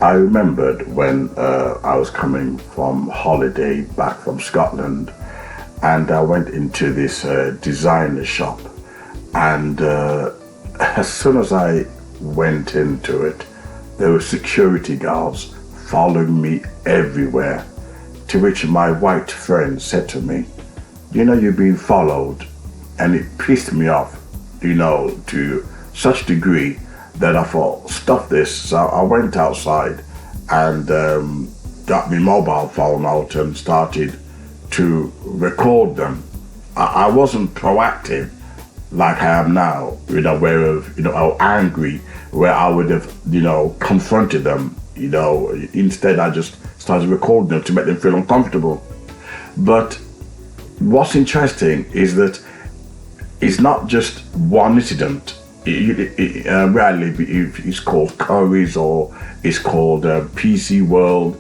I remembered when I was coming from holiday back from Scotland, and I went into this designer shop, and as soon as I went into it, there were security guards following me everywhere, to which my white friend said to me, you know, you're being followed. And it pissed me off, you know, to such degree that I thought, stop this. So I went outside and got my mobile phone out and started to record them. I wasn't proactive like I am now, you know, where, you know, I was angry, where I would have, you know, confronted them, you know. Instead, I just started recording them to make them feel uncomfortable. But what's interesting is that it's not just one incident. Rarely it's called Curry's or it's called PC World,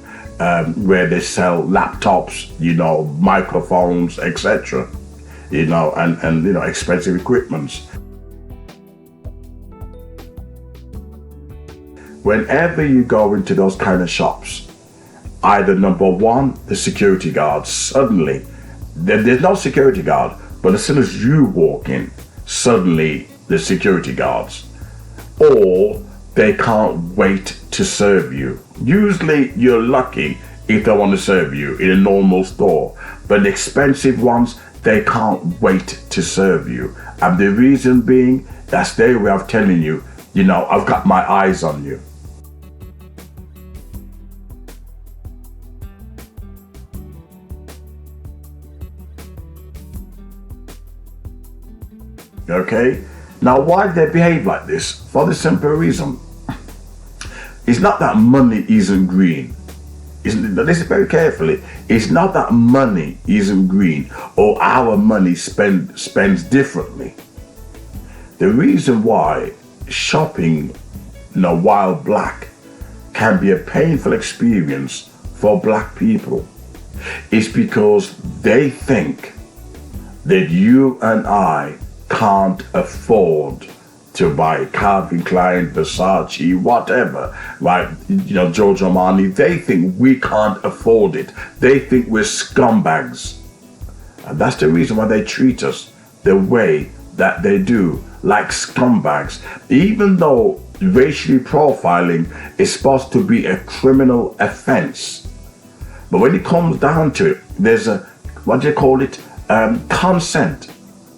where they sell laptops, you know, microphones, etc. You know, and you know, expensive equipments. Whenever you go into those kind of shops, either number one, the security guard suddenly, there's no security guard, but as soon as you walk in, suddenly the security guards, or they can't wait to serve you. Usually you're lucky if they want to serve you in a normal store, but the expensive ones, they can't wait to serve you. And the reason being, that's their way of telling you, you know, I've got my eyes on you. Okay? Now, why do they behave like this? For the simple reason. It's not that money isn't green. Listen very carefully. It's not that money isn't green or our money spends differently. The reason why shopping, you know, while black can be a painful experience for black people is because they think that you and I can't afford to buy Calvin Klein, Versace, whatever, right? You know, Giorgio Armani. They think we can't afford it. They think we're scumbags. And that's the reason why they treat us the way that they do, like scumbags. Even though racially profiling is supposed to be a criminal offense. But when it comes down to it, there's a, what do you call it? Consent.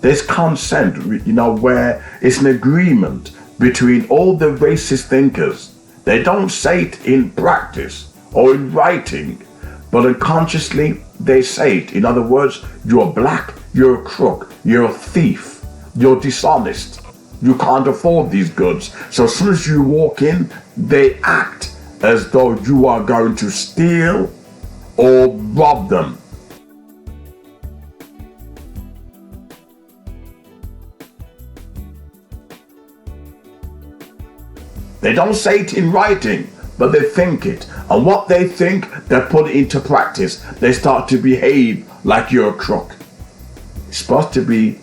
There's consent, you know, where it's an agreement between all the racist thinkers. They don't say it in practice or in writing, but unconsciously they say it. In other words, you're black, you're a crook, you're a thief, you're dishonest. You can't afford these goods. So as soon as you walk in, they act as though you are going to steal or rob them. They don't say it in writing, but they think it. And what they think, they put it into practice. They start to behave like you're a crook. It's supposed to be,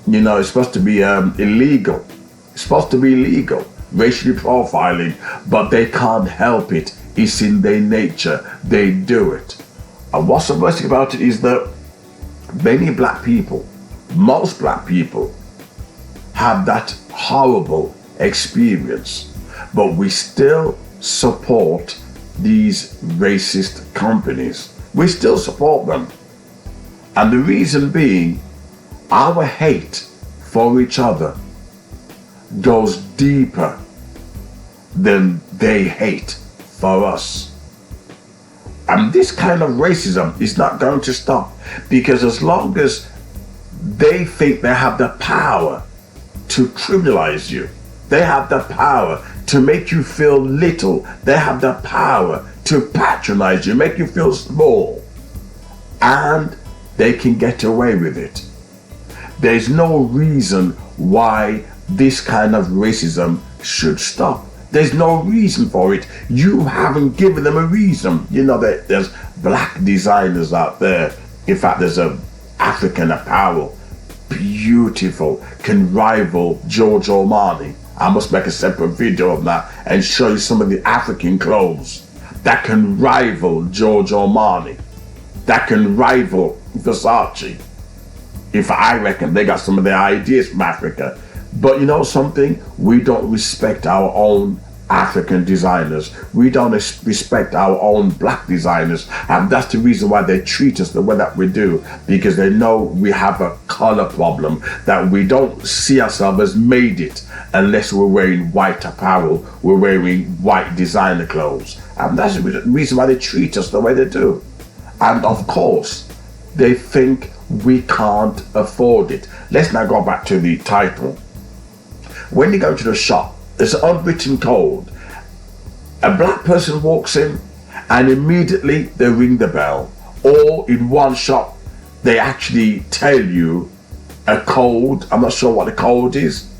you know, it's supposed to be illegal. It's supposed to be illegal, racially profiling, but they can't help it. It's in their nature. They do it. And what's the worst thing about it is that many black people, most black people, have that horrible experience. But we still support these racist companies. We still support them. And the reason being, our hate for each other goes deeper than they hate for us. And this kind of racism is not going to stop, because as long as they think they have the power to criminalize you, they have the power to make you feel little, they have the power to patronize you, make you feel small, and they can get away with it. There's no reason why this kind of racism should stop. There's no reason for it. You haven't given them a reason. You know that there's black designers out there. In fact, there's a African apparel, beautiful, can rival Giorgio Armani. I must make a separate video of that and show you some of the African clothes that can rival Giorgio Armani, that can rival Versace. If I reckon they got some of their ideas from Africa. But you know something? We don't respect our own African designers. We don't respect our own black designers. And that's the reason why they treat us the way that we do. Because they know we have a color problem, that we don't see ourselves as made it unless we're wearing white apparel, we're wearing white designer clothes. And that's the reason why they treat us the way they do. And of course, they think we can't afford it. Let's now go back to the title. When you go to the shop, there's an unwritten code. A black person walks in and immediately they ring the bell. Or in one shop, they actually tell you a code. I'm not sure what the code is,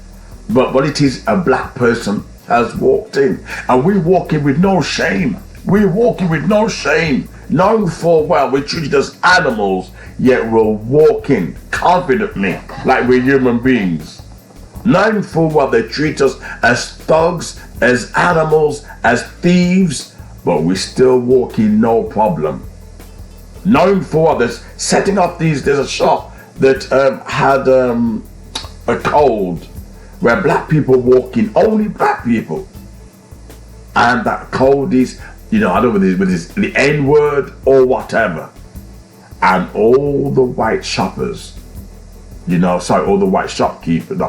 but it is a black person has walked in. And we walk in with no shame. We walk in with no shame, knowing full well we're treated as animals, yet we're walking confidently like we're human beings. Knowing full well they treat us as thugs, as animals, as thieves, but we still walk in no problem. Knowing full well there's setting up there's a shop that had a code where black people walk in, only black people. And that code is, I don't know whether it's the N-word or whatever. And all the white shoppers, all the white shopkeepers,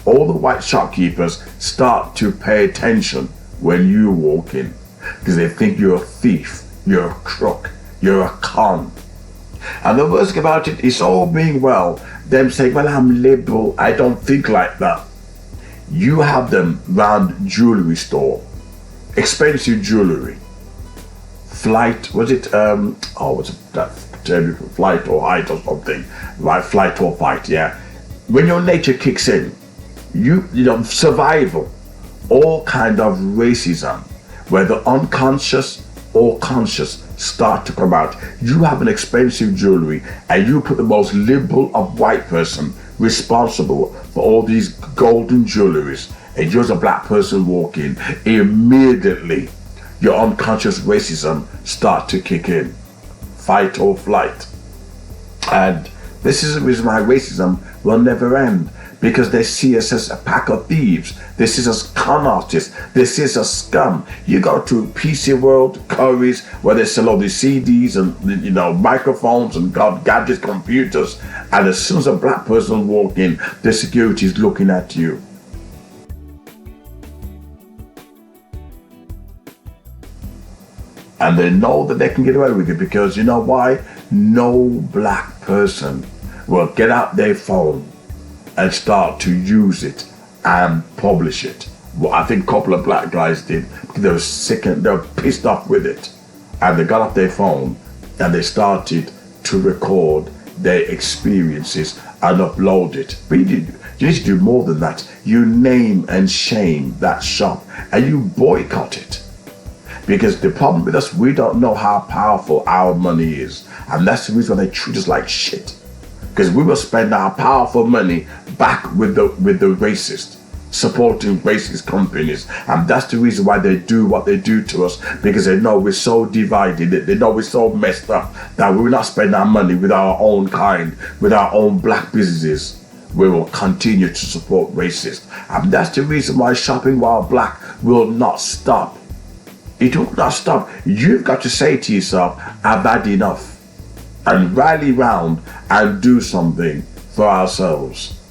all the white shopkeepers start to pay attention when you walk in, because they think you're a thief, you're a crook, you're a con. And the worst about it is all being well, them saying, well, I'm liberal, I don't think like that. You have them round jewelry store, expensive jewelry. Flight, was it, what's that term, flight or height or something, right? Flight or fight, yeah. When your nature kicks in, survival, all kind of racism, whether unconscious or conscious, start to come out. You have an expensive jewelry and you put the most liberal of white person responsible for all these golden jewelries, and you're a black person walking, immediately your unconscious racism start to kick in. Fight or flight. And this is the reason why racism will never end, because they see us as a pack of thieves. They see us as con artists. They see us as scum. You go to PC World, Curry's, where they sell all these CDs and microphones and gadgets, computers, and as soon as a black person walks in, the security is looking at you. And they know that they can get away with it, because you know why? No black person will get out their phone and start to use it and publish it. Well, I think a couple of black guys did, because they were sick and they were pissed off with it. And they got off their phone and they started to record their experiences and upload it. But you need to do more than that. You name and shame that shop and you boycott it. Because the problem with us, we don't know how powerful our money is. And that's the reason why they treat us like shit. Because we will spend our powerful money back with the racist, supporting racist companies. And that's the reason why they do what they do to us, because they know we're so divided, they know we're so messed up, that we will not spend our money with our own kind, with our own black businesses. We will continue to support racists. And that's the reason why shopping while black will not stop. It will not stop. You've got to say to yourself, I've had enough, and rally round and do something for ourselves.